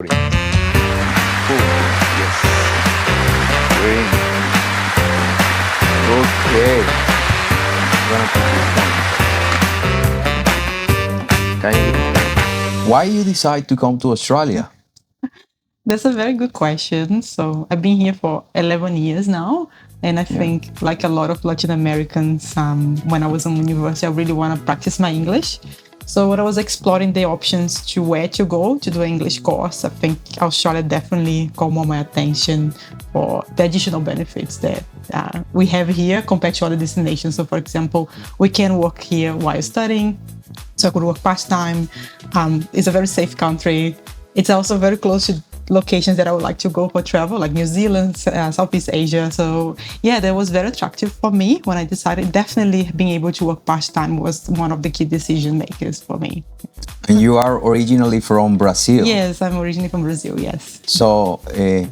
Cool. Yes. Green. Okay. I'm gonna put this down. Can you? Why you decide to come to Australia? That's a very good question. So I've been here for 11 years now. And I think, like a lot of Latin Americans, when I was in university, I really want to practice my English. So when I was exploring the options to where to go to do an English course, I think Australia definitely caught more my attention for the additional benefits that we have here compared to other destinations. So, for example, we can work here while studying. So I could work part-time. It's a very safe country. It's also very close to locations that I would like to go for travel, like New Zealand, Southeast Asia. So yeah, that was very attractive for me when I decided. Definitely being able to work part-time was one of the key decision makers for me. And you are originally from Brazil. Yes, I'm originally from Brazil, yes. So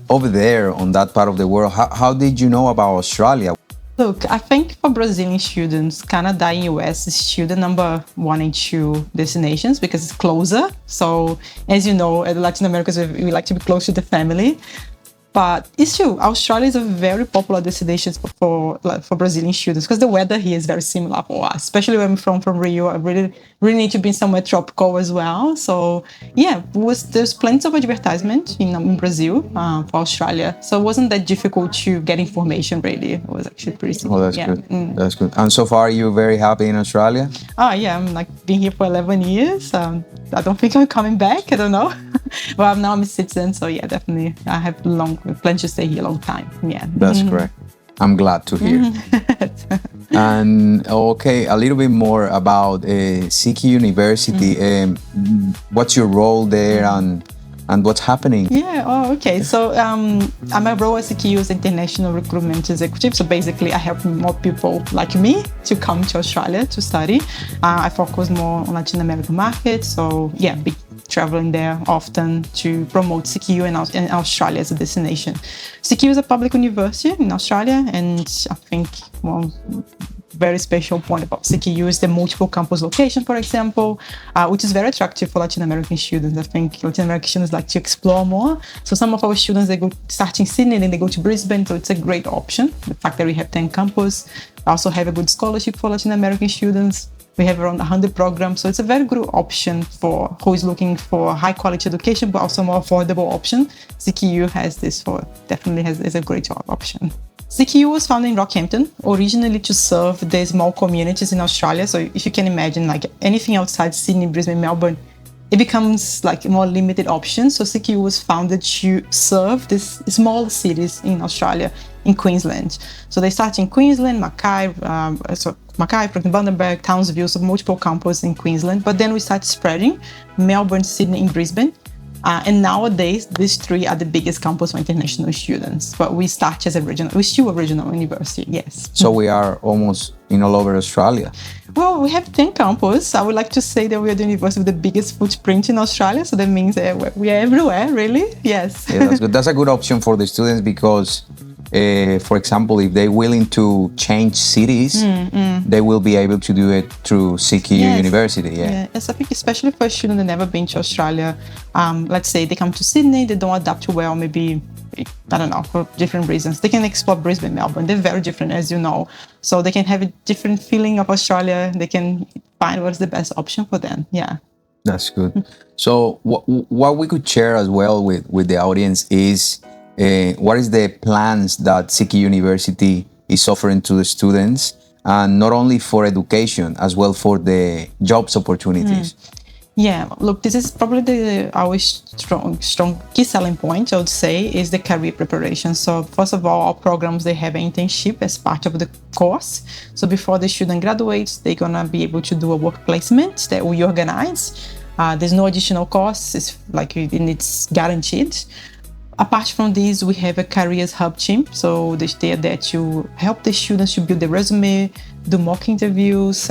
over there on that part of the world, how did you know about Australia? Look, I think for Brazilian students, Canada and US is still the number 1 and 2 destinations because it's closer. So as you know, at Latin America, we like to be close to the family. But it's true, Australia is a very popular destination for Brazilian students because the weather here is very similar for us, especially when I'm from Rio. I really need to be somewhere tropical as well. So yeah, there's plenty of advertisement in Brazil for Australia. So it wasn't that difficult to get information really. It was actually pretty simple. Oh, that's good. That's good. And so far, you're very happy in Australia? Oh yeah, I'm like been here for 11 years. I don't think I'm coming back. I don't know. But now I'm a citizen, so yeah, definitely. I have plan to stay here a long time. Yeah. That's correct. I'm glad to hear. And okay, a little bit more about CQ University. What's your role there and what's happening? Yeah, oh, okay. So my role as CQ is International Recruitment Executive. So basically, I help more people like me to come to Australia to study. I focus more on Latin American market. So yeah, be traveling there often to promote CQ and Australia as a destination. CQ is a public university in Australia, and I think one very special point about CQ is the multiple campus location, for example, which is very attractive for Latin American students. I think Latin American students like to explore more. So some of our students, they go start in Sydney and then they go to Brisbane. So it's a great option. The fact that we have 10 campus, we also have a good scholarship for Latin American students. We have around 100 programs. So it's a very good option for who is looking for high quality education, but also more affordable option. CQ has this is a great option. CQ was founded in Rockhampton, originally to serve the small communities in Australia. So if you can imagine, like anything outside Sydney, Brisbane, Melbourne, it becomes like a more limited option. So CQ was founded to serve these small cities in Australia, in Queensland. So they started in Queensland, Mackay, Franklin Bundaberg, Townsville, so multiple campuses in Queensland. But then we started spreading Melbourne, Sydney, and Brisbane. And nowadays, these 3 are the biggest campus for international students. But we start as we're still a regional university, yes. So we are almost in all over Australia. Well, we have 10 campuses. I would like to say that we are the university with the biggest footprint in Australia. So that means we are everywhere, really. Yes. Yeah, that's good. That's a good option for the students because, for example, if they're willing to change cities, they will be able to do it through CQ University. Yeah. Yes, I think especially for a student that never been to Australia, let's say they come to Sydney, they don't adapt well, maybe, I don't know, for different reasons. They can explore Brisbane, Melbourne. They're very different, as you know. So they can have a different feeling of Australia. They can find what's the best option for them. Yeah. That's good. So what we could share as well with the audience is what is the plans that CQ University is offering to the students, and not only for education, as well for the jobs opportunities. Yeah, look, this is probably our strong key selling point, I would say, is the career preparation. So first of all, our programs, they have an internship as part of the course. So before the student graduates, they're going to be able to do a work placement that we organize. There's no additional costs. It's guaranteed. Apart from this, we have a careers hub team. So they are there to help the students to build the resume, do mock interviews,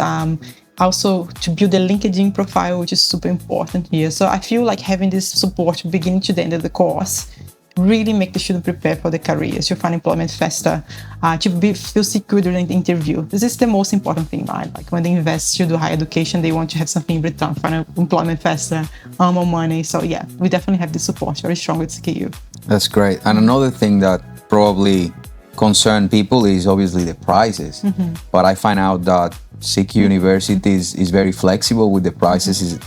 also to build a LinkedIn profile, which is super important here. So I feel like having this support beginning to the end of the course really make the student prepare for the careers, to find employment faster, feel secure during the interview. This is the most important thing, right? Like when they invest to do higher education, they want to have something in return, find employment faster, earn more money. So yeah, we definitely have this support very strong with CKU. That's great. And another thing that probably concern people is obviously the prices. But I find out that CQ University is very flexible with the prices.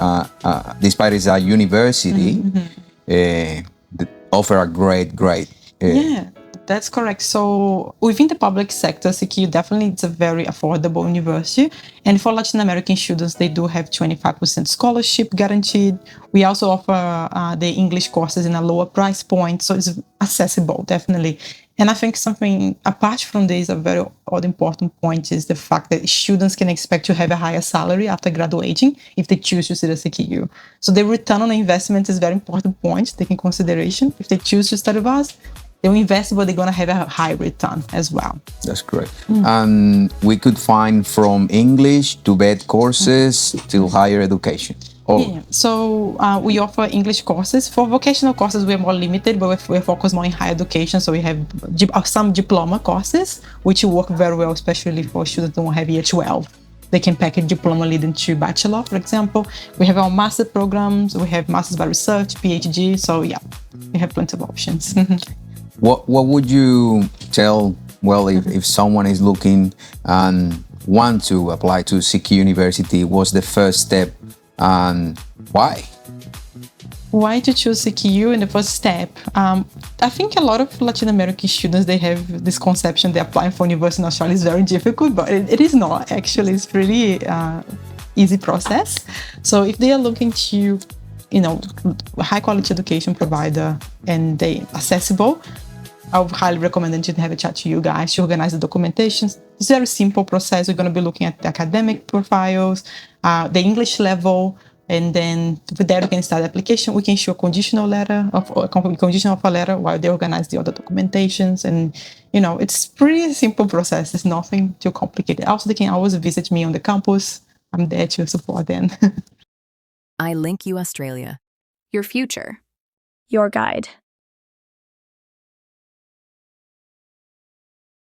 Despite it's a university, they offer a great. Yeah, that's correct. So within the public sector, CQ definitely it's a very affordable university. And for Latin American students, they do have 25% scholarship guaranteed. We also offer the English courses in a lower price point, so it's accessible, definitely. And I think something apart from this, a very important point is the fact that students can expect to have a higher salary after graduating if they choose to study at CQ. So the return on investment is a very important point to take in consideration. If they choose to study with us, they will invest, but they're going to have a high return as well. That's great. And we could find from English to BEd courses to higher education. Yeah. So we offer English courses. For vocational courses, we're more limited, but we focus more in higher education. So we have some diploma courses, which work very well, especially for students who don't have year 12. They can package diploma leading to bachelor, for example. We have our master programs. We have masters by research, PhD. So yeah, we have plenty of options. What would you tell, well, if someone is looking and want to apply to CQ University, what's the first step and why? Why to choose CQ in the first step? I think a lot of Latin American students, they have this conception that applying for university in Australia is very difficult, but it is not. Actually, it's pretty easy process. So if they are looking to, high quality education provider and they accessible, I would highly recommend them to have a chat to you guys to organize the documentation. It's a very simple process. We're going to be looking at the academic profiles, the English level, and then with that we can start the application. We can issue a conditional offer letter while they organize the other documentations. And, it's pretty simple process. It's nothing too complicated. Also, they can always visit me on the campus. I'm there to support them. I Link You Australia. Your future. Your guide.